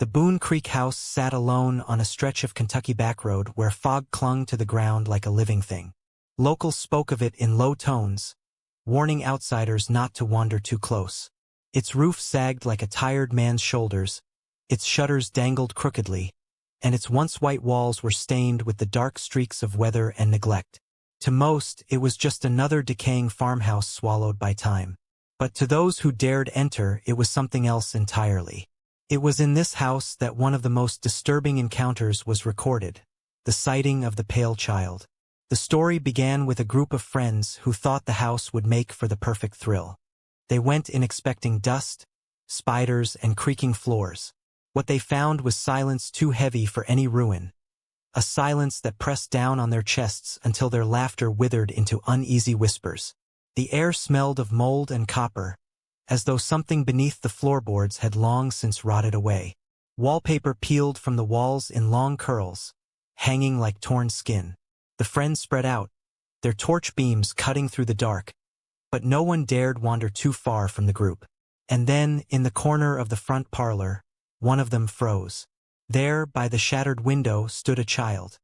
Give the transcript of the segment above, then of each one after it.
The Boone Creek house sat alone on a stretch of Kentucky backroad where fog clung to the ground like a living thing. Locals spoke of it in low tones, warning outsiders not to wander too close. Its roof sagged like a tired man's shoulders, its shutters dangled crookedly, and its once white walls were stained with the dark streaks of weather and neglect. To most, it was just another decaying farmhouse swallowed by time. But to those who dared enter, it was something else entirely. It was in this house that one of the most disturbing encounters was recorded, the sighting of the pale child. The story began with a group of friends who thought the house would make for the perfect thrill. They went in expecting dust, spiders, and creaking floors. What they found was silence too heavy for any ruin, a silence that pressed down on their chests until their laughter withered into uneasy whispers. The air smelled of mold and copper, as though something beneath the floorboards had long since rotted away. Wallpaper peeled from the walls in long curls, hanging like torn skin. The friends spread out, their torch beams cutting through the dark, but no one dared wander too far from the group. And then, in the corner of the front parlor, one of them froze. There, by the shattered window, stood a child.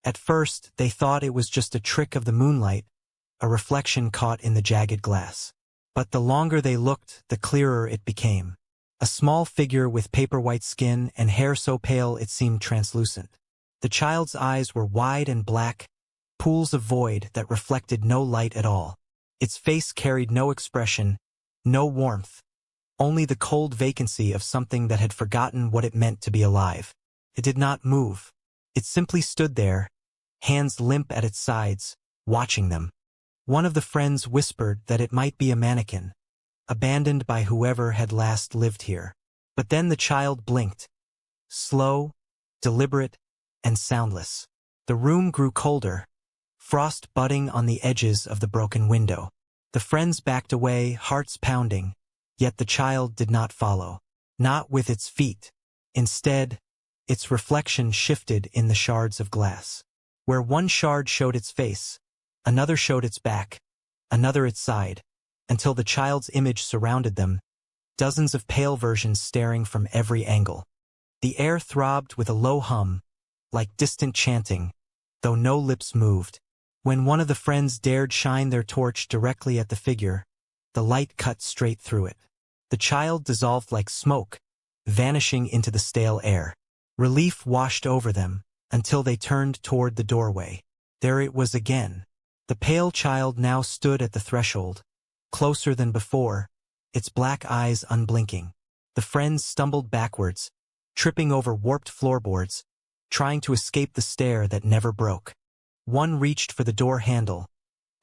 At first, they thought it was just a trick of the moonlight, a reflection caught in the jagged glass. But the longer they looked, the clearer it became. A small figure with paper-white skin and hair so pale it seemed translucent. The child's eyes were wide and black, pools of void that reflected no light at all. Its face carried no expression, no warmth, only the cold vacancy of something that had forgotten what it meant to be alive. It did not move. It simply stood there, hands limp at its sides, watching them. One of the friends whispered that it might be a mannequin, abandoned by whoever had last lived here. But then the child blinked. Slow, deliberate, and soundless. The room grew colder, frost budding on the edges of the broken window. The friends backed away, hearts pounding, yet the child did not follow. Not with its feet. Instead, its reflection shifted in the shards of glass. Where one shard showed its face, another showed its back, another its side, until the child's image surrounded them, dozens of pale versions staring from every angle. The air throbbed with a low hum, like distant chanting, though no lips moved. When one of the friends dared shine their torch directly at the figure, the light cut straight through it. The child dissolved like smoke, vanishing into the stale air. Relief washed over them, until they turned toward the doorway. There it was again. The pale child now stood at the threshold, closer than before, its black eyes unblinking. The friends stumbled backwards, tripping over warped floorboards, trying to escape the stare that never broke. One reached for the door handle,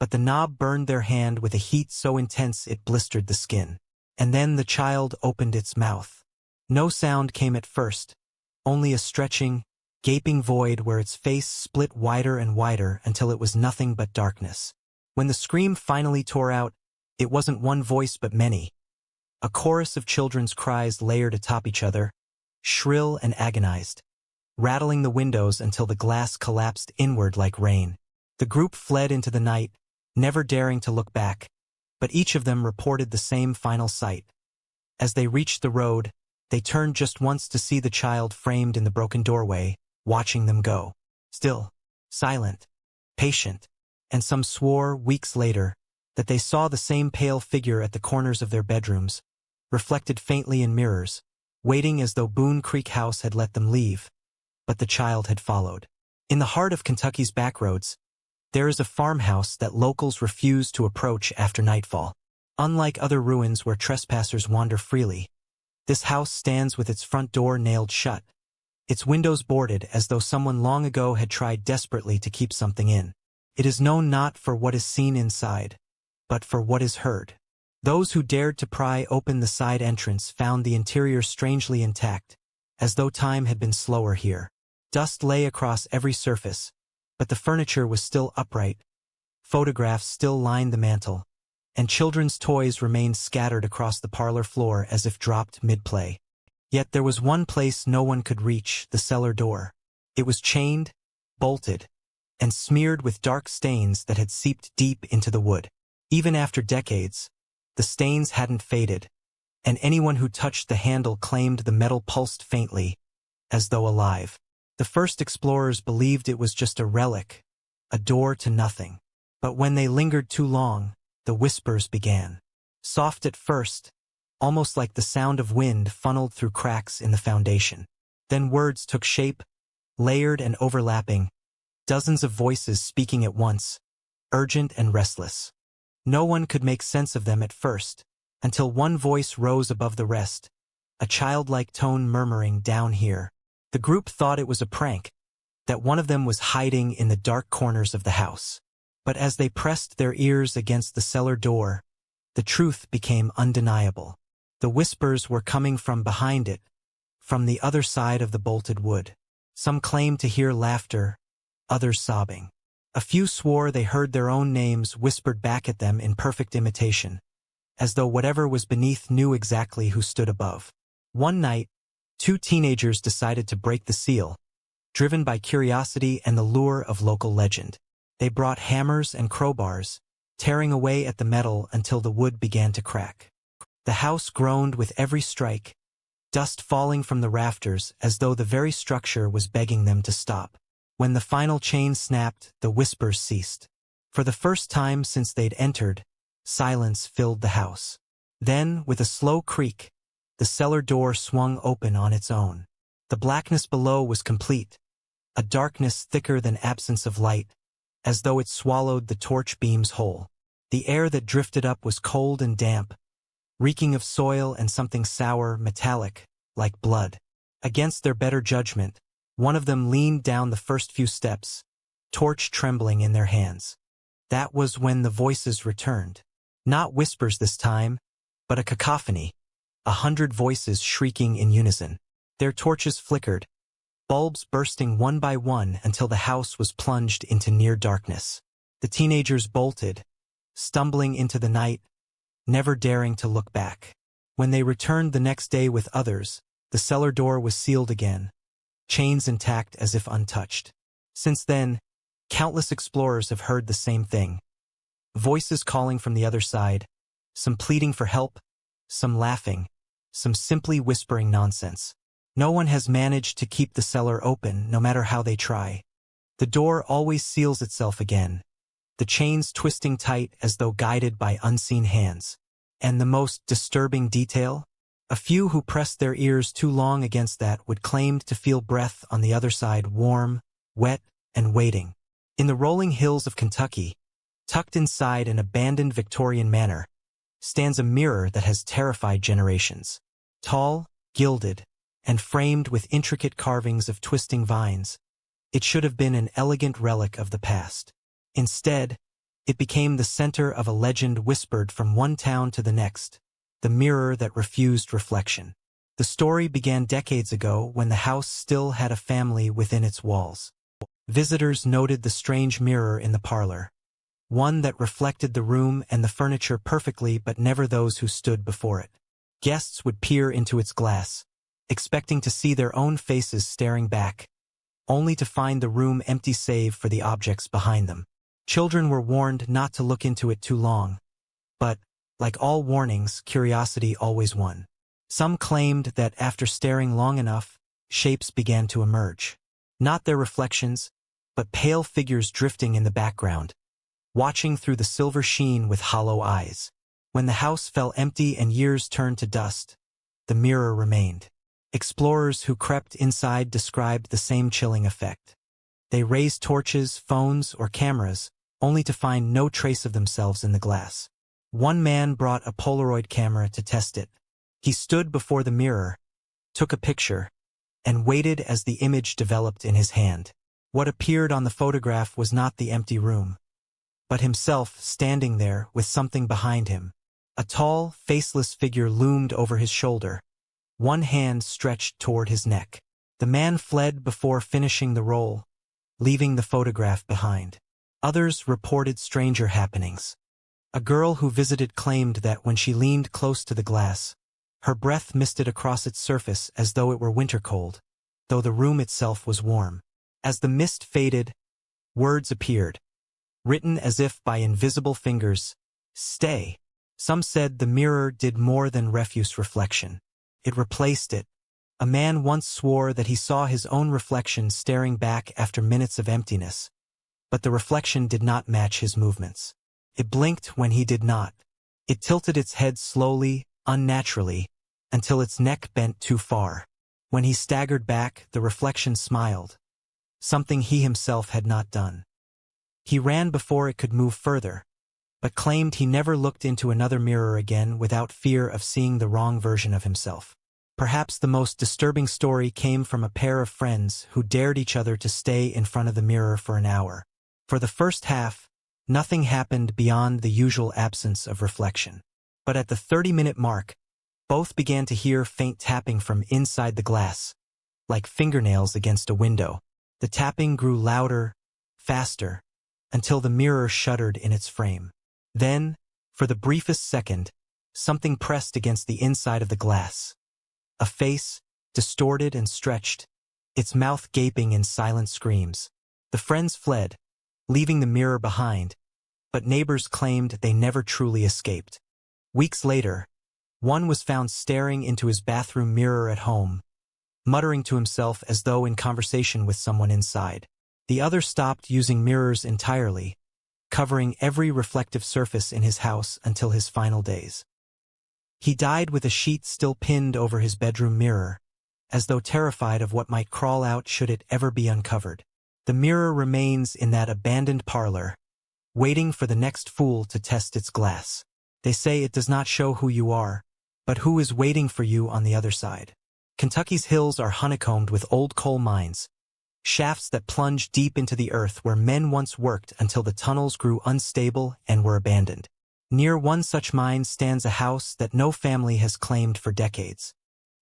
but the knob burned their hand with a heat so intense it blistered the skin. And then the child opened its mouth. No sound came at first, only a stretching, gaping void where its face split wider and wider until it was nothing but darkness. When the scream finally tore out, it wasn't one voice but many. A chorus of children's cries layered atop each other, shrill and agonized, rattling the windows until the glass collapsed inward like rain. The group fled into the night, never daring to look back, but each of them reported the same final sight. As they reached the road, they turned just once to see the child framed in the broken doorway, watching them go. Still, silent, patient, and some swore, weeks later, that they saw the same pale figure at the corners of their bedrooms, reflected faintly in mirrors, waiting as though Boone Creek House had let them leave. But the child had followed. In the heart of Kentucky's backroads, there is a farmhouse that locals refuse to approach after nightfall. Unlike other ruins where trespassers wander freely, this house stands with its front door nailed shut, its windows boarded as though someone long ago had tried desperately to keep something in. It is known not for what is seen inside, but for what is heard. Those who dared to pry open the side entrance found the interior strangely intact, as though time had been slower here. Dust lay across every surface, but the furniture was still upright, photographs still lined the mantel, and children's toys remained scattered across the parlor floor as if dropped mid-play. Yet there was one place no one could reach, the cellar door. It was chained, bolted, and smeared with dark stains that had seeped deep into the wood. Even after decades, the stains hadn't faded, and anyone who touched the handle claimed the metal pulsed faintly, as though alive. The first explorers believed it was just a relic, a door to nothing. But when they lingered too long, the whispers began. Soft at first, almost like the sound of wind funneled through cracks in the foundation. Then words took shape, layered and overlapping, dozens of voices speaking at once, urgent and restless. No one could make sense of them at first, until one voice rose above the rest, a childlike tone murmuring, "Down here." The group thought it was a prank, that one of them was hiding in the dark corners of the house. But as they pressed their ears against the cellar door, the truth became undeniable. The whispers were coming from behind it, from the other side of the bolted wood. Some claimed to hear laughter, others sobbing. A few swore they heard their own names whispered back at them in perfect imitation, as though whatever was beneath knew exactly who stood above. One night, two teenagers decided to break the seal, driven by curiosity and the lure of local legend. They brought hammers and crowbars, tearing away at the metal until the wood began to crack. The house groaned with every strike, dust falling from the rafters as though the very structure was begging them to stop. When the final chain snapped, the whispers ceased. For the first time since they'd entered, silence filled the house. Then, with a slow creak, the cellar door swung open on its own. The blackness below was complete, a darkness thicker than absence of light, as though it swallowed the torch beams whole. The air that drifted up was cold and damp, reeking of soil and something sour, metallic, like blood. Against their better judgment, one of them leaned down the first few steps, torch trembling in their hands. That was when the voices returned. Not whispers this time, but a cacophony, 100 voices shrieking in unison. Their torches flickered, bulbs bursting one by one until the house was plunged into near darkness. The teenagers bolted, stumbling into the night, never daring to look back. When they returned the next day with others, the cellar door was sealed again, chains intact as if untouched. Since then, countless explorers have heard the same thing. Voices calling from the other side, some pleading for help, some laughing, some simply whispering nonsense. No one has managed to keep the cellar open, no matter how they try. The door always seals itself again, the chains twisting tight as though guided by unseen hands. And the most disturbing detail? A few who pressed their ears too long against that would claim to feel breath on the other side, warm, wet, and waiting. In the rolling hills of Kentucky, tucked inside an abandoned Victorian manor, stands a mirror that has terrified generations. Tall, gilded, and framed with intricate carvings of twisting vines, it should have been an elegant relic of the past. Instead, it became the center of a legend whispered from one town to the next, the mirror that refused reflection. The story began decades ago when the house still had a family within its walls. Visitors noted the strange mirror in the parlor, one that reflected the room and the furniture perfectly but never those who stood before it. Guests would peer into its glass, expecting to see their own faces staring back, only to find the room empty save for the objects behind them. Children were warned not to look into it too long, but, like all warnings, curiosity always won. Some claimed that after staring long enough, shapes began to emerge. Not their reflections, but pale figures drifting in the background, watching through the silver sheen with hollow eyes. When the house fell empty and years turned to dust, the mirror remained. Explorers who crept inside described the same chilling effect. They raised torches, phones, or cameras, only to find no trace of themselves in the glass. One man brought a Polaroid camera to test it. He stood before the mirror, took a picture, and waited as the image developed in his hand. What appeared on the photograph was not the empty room, but himself standing there with something behind him. A tall, faceless figure loomed over his shoulder, one hand stretched toward his neck. The man fled before finishing the roll, leaving the photograph behind. Others reported stranger happenings. A girl who visited claimed that when she leaned close to the glass, her breath misted across its surface as though it were winter cold, though the room itself was warm. As the mist faded, words appeared, written as if by invisible fingers. "Stay. Some said the mirror did more than refuse reflection. It replaced it. A man once swore that he saw his own reflection staring back after minutes of emptiness, but the reflection did not match his movements. It blinked when he did not. It tilted its head slowly, unnaturally, until its neck bent too far. When he staggered back, the reflection smiled, something he himself had not done. He ran before it could move further, but claimed he never looked into another mirror again without fear of seeing the wrong version of himself. Perhaps the most disturbing story came from a pair of friends who dared each other to stay in front of the mirror for an hour. For the first half, nothing happened beyond the usual absence of reflection. But at the 30-minute mark, both began to hear faint tapping from inside the glass, like fingernails against a window. The tapping grew louder, faster, until the mirror shuddered in its frame. Then, for the briefest second, something pressed against the inside of the glass. A face, distorted and stretched, its mouth gaping in silent screams. The friends fled, leaving the mirror behind, but neighbors claimed they never truly escaped. Weeks later, one was found staring into his bathroom mirror at home, muttering to himself as though in conversation with someone inside. The other stopped using mirrors entirely, covering every reflective surface in his house until his final days. He died with a sheet still pinned over his bedroom mirror, as though terrified of what might crawl out should it ever be uncovered. The mirror remains in that abandoned parlor, waiting for the next fool to test its glass. They say it does not show who you are, but who is waiting for you on the other side. Kentucky's hills are honeycombed with old coal mines, shafts that plunge deep into the earth where men once worked until the tunnels grew unstable and were abandoned. Near one such mine stands a house that no family has claimed for decades.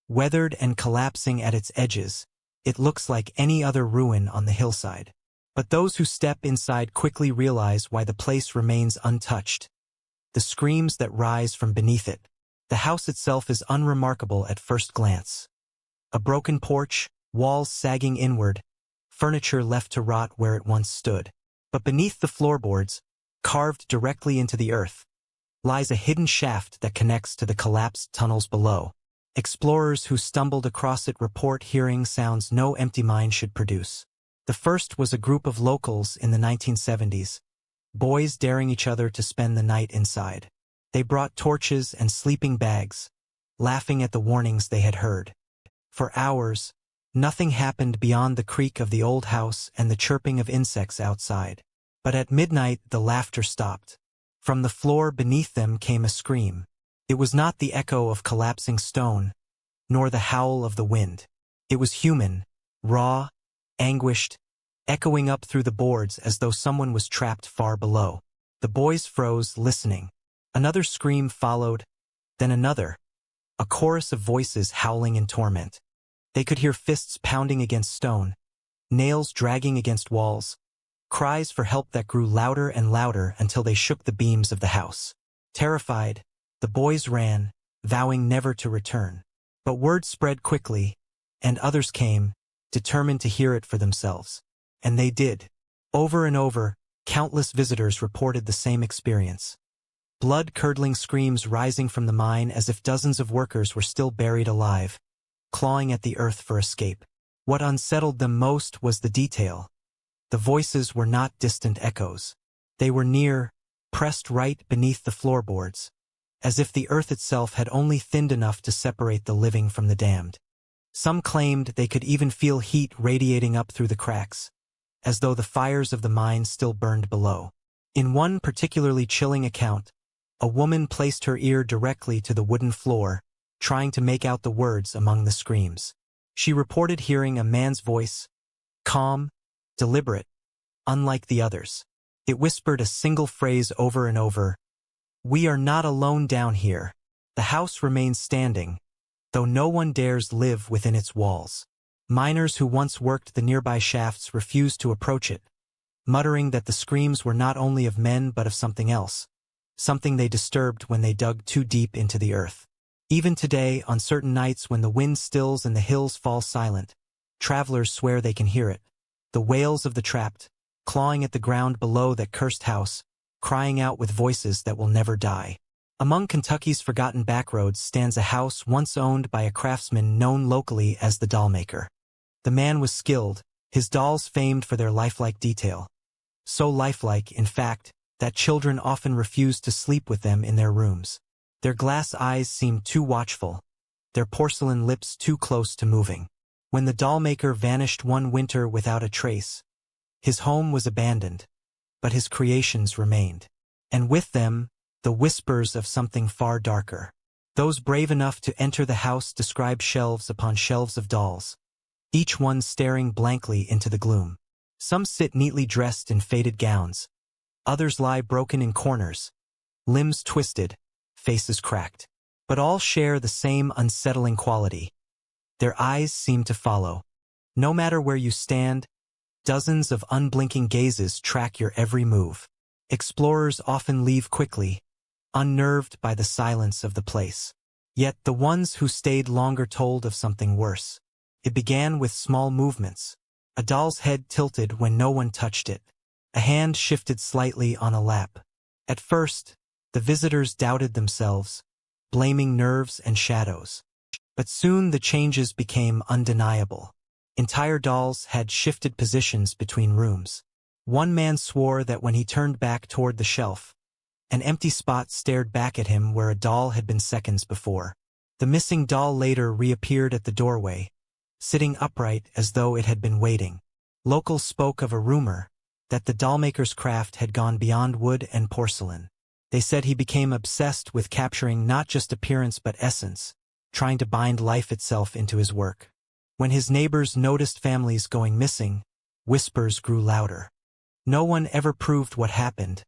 Weathered and collapsing at its edges, it looks like any other ruin on the hillside. But those who step inside quickly realize why the place remains untouched. The screams that rise from beneath it. The house itself is unremarkable at first glance. A broken porch, walls sagging inward, furniture left to rot where it once stood. But beneath the floorboards, carved directly into the earth, lies a hidden shaft that connects to the collapsed tunnels below. Explorers who stumbled across it report hearing sounds no empty mine should produce. The first was a group of locals in the 1970s, boys daring each other to spend the night inside. They brought torches and sleeping bags, laughing at the warnings they had heard. For hours, nothing happened beyond the creak of the old house and the chirping of insects outside. But at midnight the laughter stopped. From the floor beneath them came a scream. It was not the echo of collapsing stone, nor the howl of the wind. It was human, raw, anguished, echoing up through the boards as though someone was trapped far below. The boys froze, listening. Another scream followed, then another, a chorus of voices howling in torment. They could hear fists pounding against stone, nails dragging against walls, cries for help that grew louder and louder until they shook the beams of the house. Terrified, the boys ran, vowing never to return. But word spread quickly, and others came, determined to hear it for themselves. And they did. Over and over, countless visitors reported the same experience. Blood-curdling screams rising from the mine as if dozens of workers were still buried alive, clawing at the earth for escape. What unsettled them most was the detail. The voices were not distant echoes. They were near, pressed right beneath the floorboards, as if the earth itself had only thinned enough to separate the living from the damned. Some claimed they could even feel heat radiating up through the cracks, as though the fires of the mine still burned below. In one particularly chilling account, a woman placed her ear directly to the wooden floor, trying to make out the words among the screams. She reported hearing a man's voice, calm, deliberate, unlike the others. It whispered a single phrase over and over, "We are not alone down here." The house remains standing, though no one dares live within its walls. Miners who once worked the nearby shafts refused to approach it, muttering that the screams were not only of men but of something else, something they disturbed when they dug too deep into the earth. Even today, on certain nights when the wind stills and the hills fall silent, travelers swear they can hear it. The wails of the trapped, clawing at the ground below that cursed house, crying out with voices that will never die. Among Kentucky's forgotten backroads stands a house once owned by a craftsman known locally as the dollmaker. The man was skilled, his dolls famed for their lifelike detail. So lifelike, in fact, that children often refused to sleep with them in their rooms. Their glass eyes seemed too watchful, their porcelain lips too close to moving. When the dollmaker vanished one winter without a trace, his home was abandoned, but his creations remained. And with them, the whispers of something far darker. Those brave enough to enter the house describe shelves upon shelves of dolls, each one staring blankly into the gloom. Some sit neatly dressed in faded gowns. Others lie broken in corners, limbs twisted, faces cracked. But all share the same unsettling quality. Their eyes seem to follow. No matter where you stand, dozens of unblinking gazes track your every move. Explorers often leave quickly, unnerved by the silence of the place. Yet the ones who stayed longer told of something worse. It began with small movements. A doll's head tilted when no one touched it. A hand shifted slightly on a lap. At first, the visitors doubted themselves, blaming nerves and shadows. But soon the changes became undeniable. Entire dolls had shifted positions between rooms. One man swore that when he turned back toward the shelf, an empty spot stared back at him where a doll had been seconds before. The missing doll later reappeared at the doorway, sitting upright as though it had been waiting. Locals spoke of a rumor that the dollmaker's craft had gone beyond wood and porcelain. They said he became obsessed with capturing not just appearance but essence, trying to bind life itself into his work. When his neighbors noticed families going missing, whispers grew louder. No one ever proved what happened,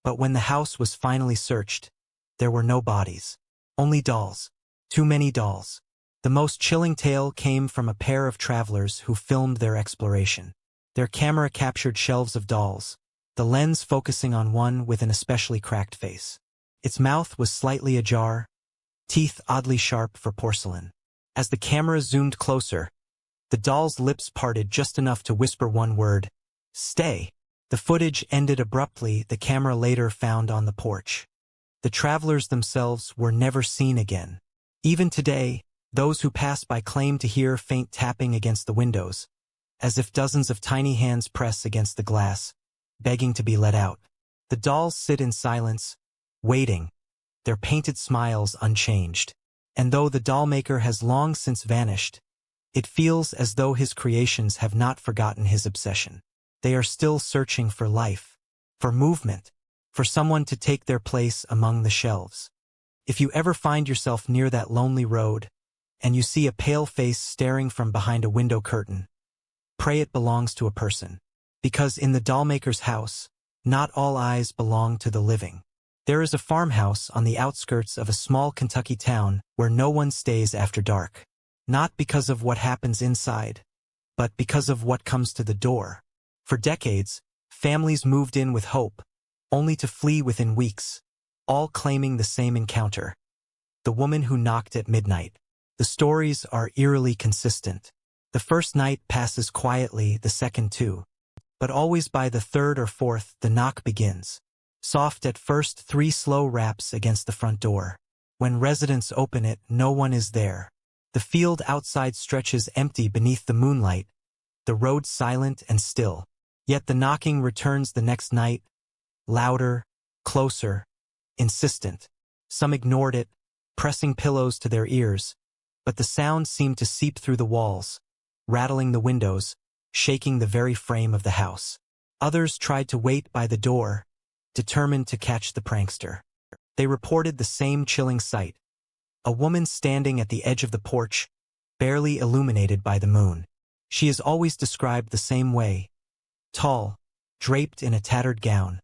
but when the house was finally searched, there were no bodies. Only dolls. Too many dolls. The most chilling tale came from a pair of travelers who filmed their exploration. Their camera captured shelves of dolls, the lens focusing on one with an especially cracked face. Its mouth was slightly ajar, teeth oddly sharp for porcelain. As the camera zoomed closer, the doll's lips parted just enough to whisper one word: "Stay." The footage ended abruptly, the camera later found on the porch. The travelers themselves were never seen again. Even today, those who pass by claim to hear faint tapping against the windows, as if dozens of tiny hands press against the glass, begging to be let out. The dolls sit in silence, waiting, their painted smiles unchanged. And though the dollmaker has long since vanished, it feels as though his creations have not forgotten his obsession. They are still searching for life, for movement, for someone to take their place among the shelves. If you ever find yourself near that lonely road, and you see a pale face staring from behind a window curtain, pray it belongs to a person. Because in the dollmaker's house, not all eyes belong to the living. There is a farmhouse on the outskirts of a small Kentucky town where no one stays after dark. Not because of what happens inside, but because of what comes to the door. For decades, families moved in with hope, only to flee within weeks, all claiming the same encounter. The woman who knocked at midnight. The stories are eerily consistent. The first night passes quietly, the second too. But always by the third or fourth, the knock begins. Soft at first, 3 slow raps against the front door. When residents open it, no one is there. The field outside stretches empty beneath the moonlight, the road silent and still. Yet the knocking returns the next night, louder, closer, insistent. Some ignored it, pressing pillows to their ears, but the sound seemed to seep through the walls, rattling the windows, shaking the very frame of the house. Others tried to wait by the door, determined to catch the prankster. They reported the same chilling sight. A woman standing at the edge of the porch, barely illuminated by the moon. She is always described the same way. Tall, draped in a tattered gown,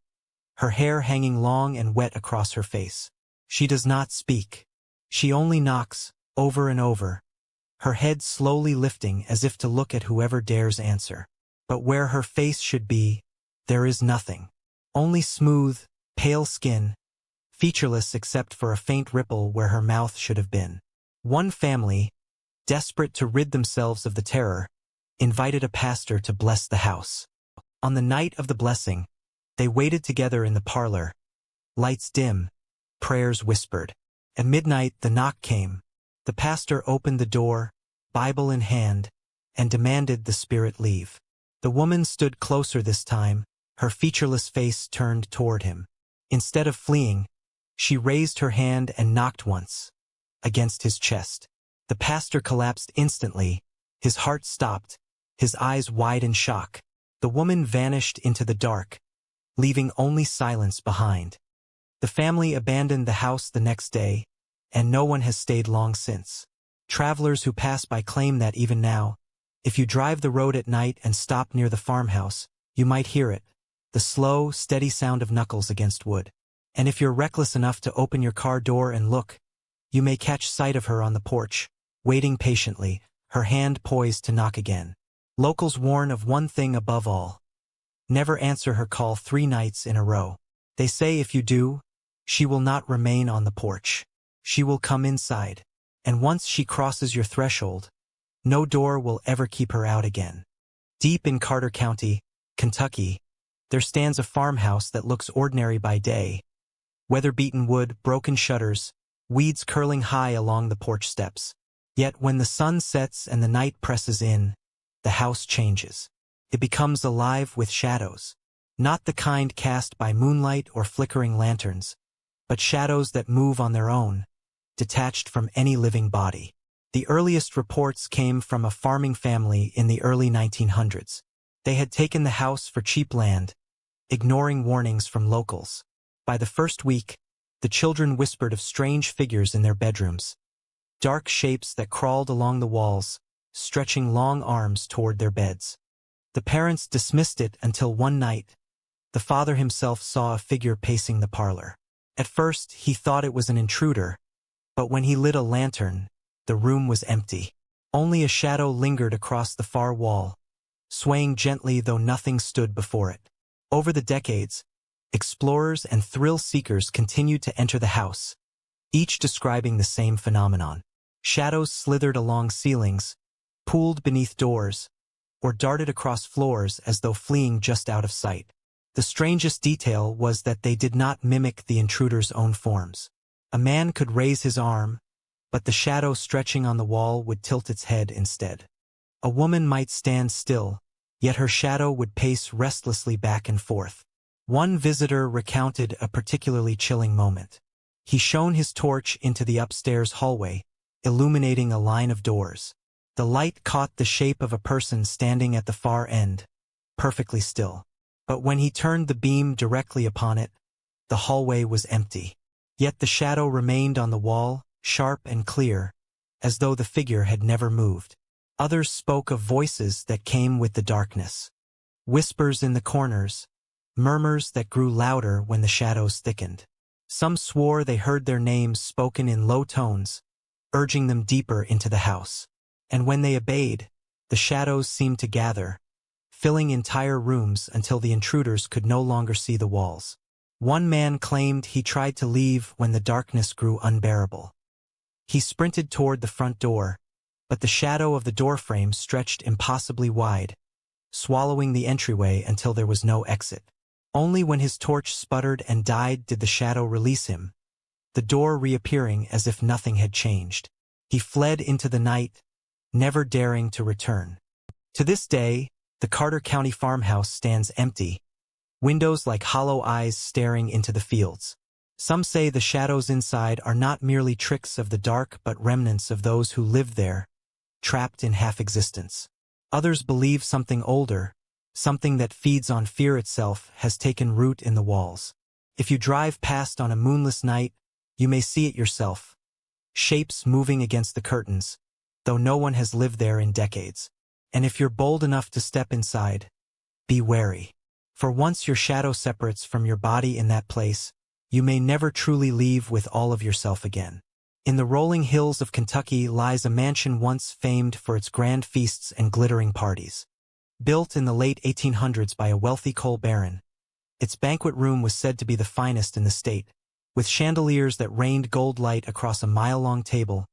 her hair hanging long and wet across her face. She does not speak. She only knocks, over and over, her head slowly lifting as if to look at whoever dares answer. But where her face should be, there is nothing. Only smooth, pale skin, featureless except for a faint ripple where her mouth should have been. One family, desperate to rid themselves of the terror, invited a pastor to bless the house. On the night of the blessing, they waited together in the parlor, lights dim, prayers whispered. At midnight the knock came. The pastor opened the door, Bible in hand, and demanded the spirit leave. The woman stood closer this time, her featureless face turned toward him. Instead of fleeing, she raised her hand and knocked once against his chest. The pastor collapsed instantly, his heart stopped, his eyes wide in shock. The woman vanished into the dark, leaving only silence behind. The family abandoned the house the next day, and no one has stayed long since. Travelers who pass by claim that even now, if you drive the road at night and stop near the farmhouse, you might hear it, the slow, steady sound of knuckles against wood. And if you're reckless enough to open your car door and look, you may catch sight of her on the porch, waiting patiently, her hand poised to knock again. Locals warn of one thing above all. Never answer her call 3 nights in a row. They say if you do, she will not remain on the porch. She will come inside. And once she crosses your threshold, no door will ever keep her out again. Deep in Carter County, Kentucky, there stands a farmhouse that looks ordinary by day. Weather-beaten wood, broken shutters, weeds curling high along the porch steps. Yet when the sun sets and the night presses in, the house changes. It becomes alive with shadows. Not the kind cast by moonlight or flickering lanterns, but shadows that move on their own, detached from any living body. The earliest reports came from a farming family in the early 1900s. They had taken the house for cheap land, ignoring warnings from locals. By the first week, the children whispered of strange figures in their bedrooms. Dark shapes that crawled along the walls, stretching long arms toward their beds. The parents dismissed it until one night, the father himself saw a figure pacing the parlor. At first, he thought it was an intruder, but when he lit a lantern, the room was empty. Only a shadow lingered across the far wall, swaying gently though nothing stood before it. Over the decades, explorers and thrill-seekers continued to enter the house, each describing the same phenomenon. Shadows slithered along ceilings, pooled beneath doors, or darted across floors as though fleeing just out of sight. The strangest detail was that they did not mimic the intruder's own forms. A man could raise his arm, but the shadow stretching on the wall would tilt its head instead. A woman might stand still, yet her shadow would pace restlessly back and forth. One visitor recounted a particularly chilling moment. He shone his torch into the upstairs hallway, illuminating a line of doors. The light caught the shape of a person standing at the far end, perfectly still. But when he turned the beam directly upon it, the hallway was empty. Yet the shadow remained on the wall, sharp and clear, as though the figure had never moved. Others spoke of voices that came with the darkness. Whispers in the corners, murmurs that grew louder when the shadows thickened. Some swore they heard their names spoken in low tones, urging them deeper into the house. And when they obeyed, the shadows seemed to gather, filling entire rooms until the intruders could no longer see the walls. One man claimed he tried to leave when the darkness grew unbearable. He sprinted toward the front door, but the shadow of the doorframe stretched impossibly wide, swallowing the entryway until there was no exit. Only when his torch sputtered and died did the shadow release him, the door reappearing as if nothing had changed. He fled into the night, never daring to return. To this day, the Carter County farmhouse stands empty, windows like hollow eyes staring into the fields. Some say the shadows inside are not merely tricks of the dark but remnants of those who lived there, trapped in half-existence. Others believe something older, something that feeds on fear itself, has taken root in the walls. If you drive past on a moonless night, you may see it yourself. Shapes moving against the curtains, though no one has lived there in decades. And if you're bold enough to step inside, be wary. For once your shadow separates from your body in that place, you may never truly leave with all of yourself again. In the rolling hills of Kentucky lies a mansion once famed for its grand feasts and glittering parties. Built in the late 1800s by a wealthy coal baron, its banquet room was said to be the finest in the state, with chandeliers that rained gold light across a mile-long table,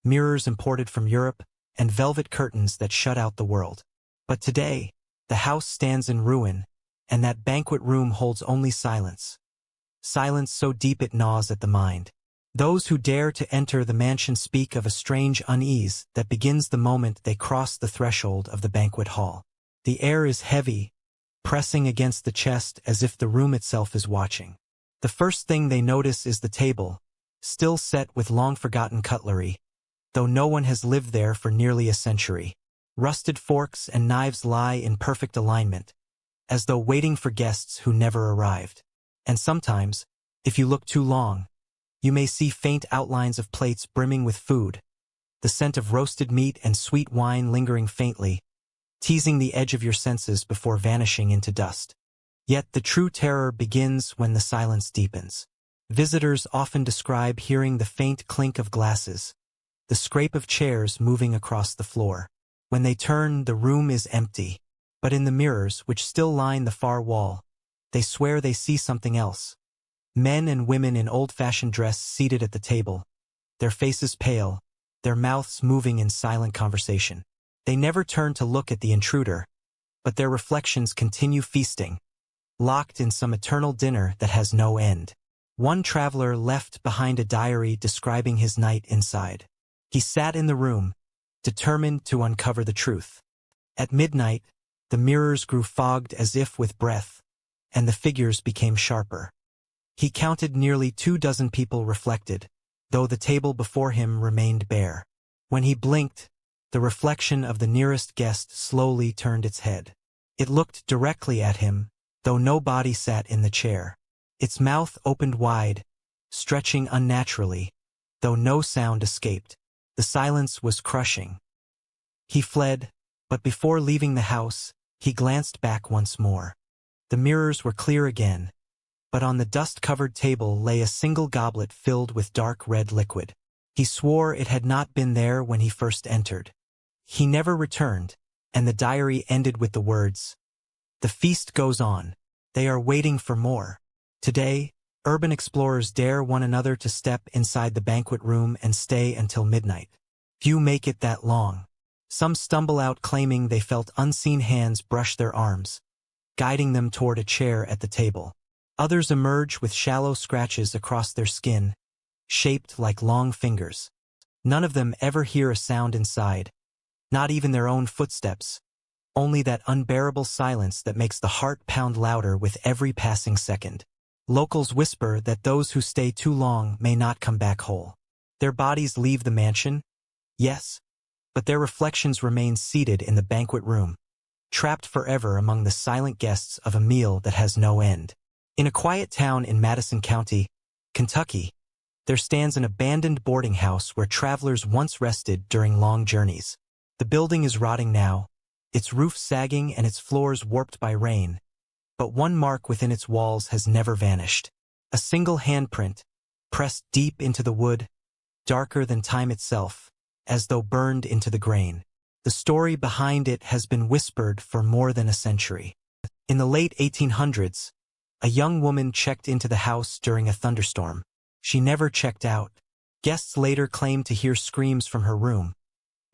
mirrors imported from Europe, and velvet curtains that shut out the world. But today, the house stands in ruin, and that banquet room holds only silence. silence so deep it gnaws at the mind. Those who dare to enter the mansion speak of a strange unease that begins the moment they cross the threshold of the banquet hall. The air is heavy, pressing against the chest as if the room itself is watching. The first thing they notice is the table, still set with long-forgotten cutlery, though no one has lived there for nearly a century. Rusted forks and knives lie in perfect alignment, as though waiting for guests who never arrived. And sometimes, if you look too long, you may see faint outlines of plates brimming with food, the scent of roasted meat and sweet wine lingering faintly, teasing the edge of your senses before vanishing into dust. Yet the true terror begins when the silence deepens. Visitors often describe hearing the faint clink of glasses, the scrape of chairs moving across the floor. When they turn, the room is empty, but in the mirrors, which still line the far wall, they swear they see something else. Men and women in old-fashioned dress seated at the table, their faces pale, their mouths moving in silent conversation. They never turn to look at the intruder, but their reflections continue feasting, locked in some eternal dinner that has no end. One traveler left behind a diary describing his night inside. He sat in the room, determined to uncover the truth. At midnight, the mirrors grew fogged as if with breath, and the figures became sharper. He counted nearly 24 people reflected, though the table before him remained bare. When he blinked, the reflection of the nearest guest slowly turned its head. It looked directly at him, though no body sat in the chair. Its mouth opened wide, stretching unnaturally, though no sound escaped. The silence was crushing. He fled, but before leaving the house, he glanced back once more. The mirrors were clear again, but on the dust-covered table lay a single goblet filled with dark red liquid. He swore it had not been there when he first entered. He never returned, and the diary ended with the words, "The feast goes on. They are waiting for more." Today, urban explorers dare one another to step inside the banquet room and stay until midnight. Few make it that long. Some stumble out claiming they felt unseen hands brush their arms, guiding them toward a chair at the table. Others emerge with shallow scratches across their skin, shaped like long fingers. None of them ever hear a sound inside, not even their own footsteps, only that unbearable silence that makes the heart pound louder with every passing second. Locals whisper that those who stay too long may not come back whole. Their bodies leave the mansion, yes, but their reflections remain seated in the banquet room, trapped forever among the silent guests of a meal that has no end. In a quiet town in Madison County, Kentucky, there stands an abandoned boarding house where travelers once rested during long journeys. The building is rotting now, its roof sagging and its floors warped by rain, but one mark within its walls has never vanished. A single handprint, pressed deep into the wood, darker than time itself, as though burned into the grain. The story behind it has been whispered for more than a century. In the late 1800s, a young woman checked into the house during a thunderstorm. She never checked out. Guests later claimed to hear screams from her room,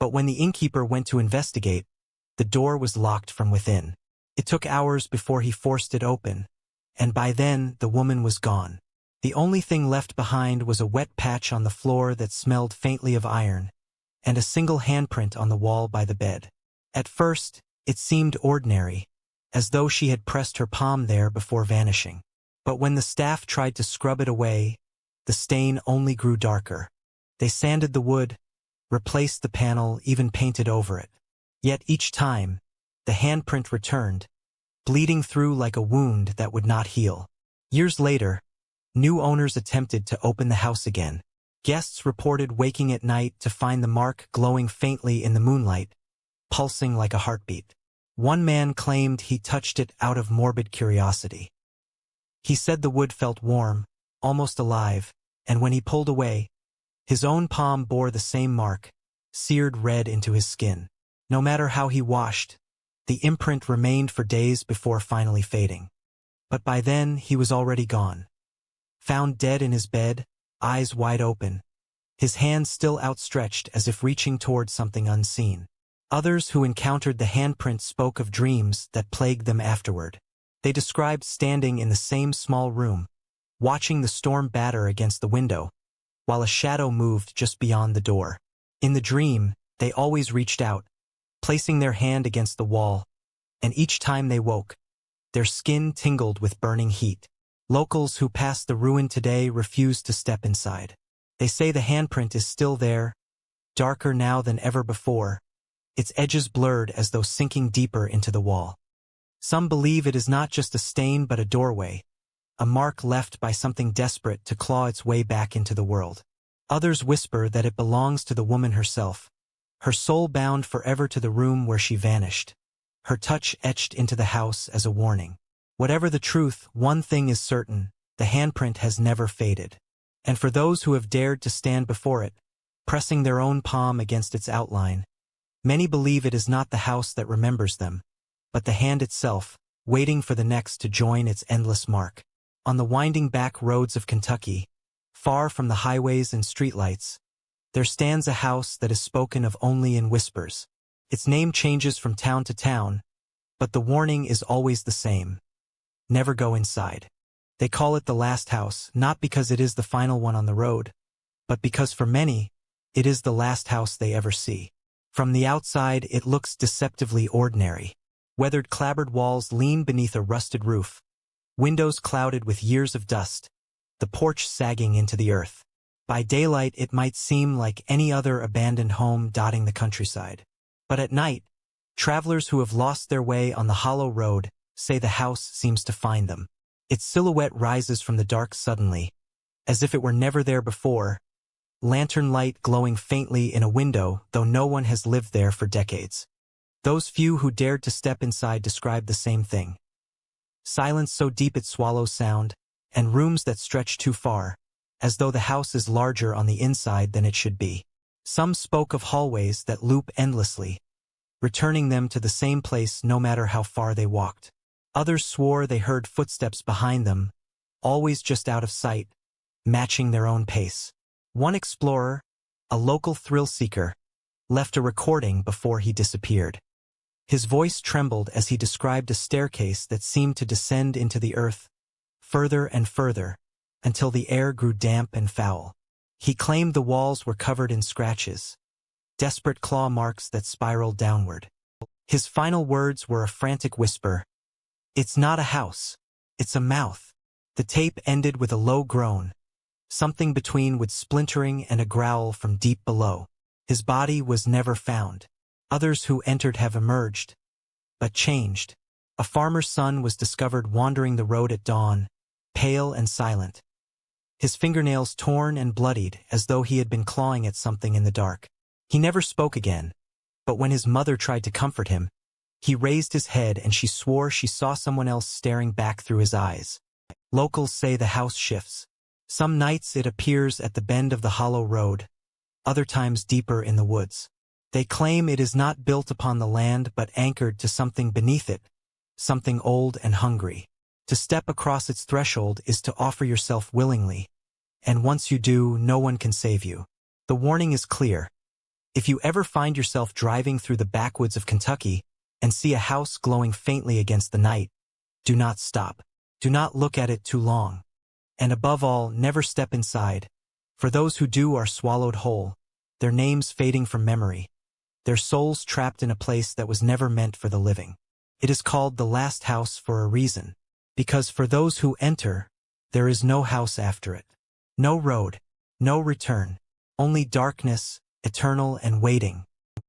but when the innkeeper went to investigate, the door was locked from within. It took hours before he forced it open, and by then the woman was gone. The only thing left behind was a wet patch on the floor that smelled faintly of iron, and a single handprint on the wall by the bed. At first, it seemed ordinary, as though she had pressed her palm there before vanishing. But when the staff tried to scrub it away, the stain only grew darker. They sanded the wood, replaced the panel, even painted over it. Yet each time, the handprint returned, bleeding through like a wound that would not heal. Years later, new owners attempted to open the house again. Guests reported waking at night to find the mark glowing faintly in the moonlight, pulsing like a heartbeat. One man claimed he touched it out of morbid curiosity. He said the wood felt warm, almost alive, and when he pulled away, his own palm bore the same mark, seared red into his skin. No matter how he washed, the imprint remained for days before finally fading. But by then, he was already gone. Found dead in his bed, eyes wide open, his hands still outstretched as if reaching toward something unseen. Others who encountered the handprint spoke of dreams that plagued them afterward. They described standing in the same small room, watching the storm batter against the window, while a shadow moved just beyond the door. In the dream, they always reached out, placing their hand against the wall, and each time they woke, their skin tingled with burning heat. Locals who pass the ruin today refuse to step inside. They say the handprint is still there, darker now than ever before, its edges blurred as though sinking deeper into the wall. Some believe it is not just a stain but a doorway, a mark left by something desperate to claw its way back into the world. Others whisper that it belongs to the woman herself, her soul bound forever to the room where she vanished, her touch etched into the house as a warning. Whatever the truth, one thing is certain, the handprint has never faded. And for those who have dared to stand before it, pressing their own palm against its outline, many believe it is not the house that remembers them, but the hand itself, waiting for the next to join its endless mark. On the winding back roads of Kentucky, far from the highways and streetlights, there stands a house that is spoken of only in whispers. Its name changes from town to town, but the warning is always the same. Never go inside. They call it the last house, not because it is the final one on the road, but because for many, it is the last house they ever see. From the outside, it looks deceptively ordinary. Weathered clapboard walls lean beneath a rusted roof, windows clouded with years of dust, the porch sagging into the earth. By daylight, it might seem like any other abandoned home dotting the countryside. But at night, travelers who have lost their way on the hollow road say the house seems to find them. Its silhouette rises from the dark suddenly, as if it were never there before, lantern light glowing faintly in a window, though no one has lived there for decades. Those few who dared to step inside describe the same thing. Silence so deep it swallows sound, and rooms that stretch too far, as though the house is larger on the inside than it should be. Some spoke of hallways that loop endlessly, returning them to the same place no matter how far they walked. Others swore they heard footsteps behind them, always just out of sight, matching their own pace. One explorer, a local thrill-seeker, left a recording before he disappeared. His voice trembled as he described a staircase that seemed to descend into the earth, further and further, until the air grew damp and foul. He claimed the walls were covered in scratches, desperate claw marks that spiraled downward. His final words were a frantic whisper, "It's not a house, it's a mouth." The tape ended with a low groan, something between wood splintering and a growl from deep below. His body was never found. Others who entered have emerged, but changed. A farmer's son was discovered wandering the road at dawn, pale and silent, his fingernails torn and bloodied as though he had been clawing at something in the dark. He never spoke again, but when his mother tried to comfort him, he raised his head and she swore she saw someone else staring back through his eyes. Locals say the house shifts. Some nights it appears at the bend of the hollow road, other times deeper in the woods. They claim it is not built upon the land but anchored to something beneath it, something old and hungry. To step across its threshold is to offer yourself willingly, and once you do, no one can save you. The warning is clear. If you ever find yourself driving through the backwoods of Kentucky and see a house glowing faintly against the night, do not stop. Do not look at it too long. And above all, never step inside. For those who do are swallowed whole, their names fading from memory, their souls trapped in a place that was never meant for the living. It is called the last house for a reason, because for those who enter, there is no house after it. No road, no return, only darkness, eternal and waiting.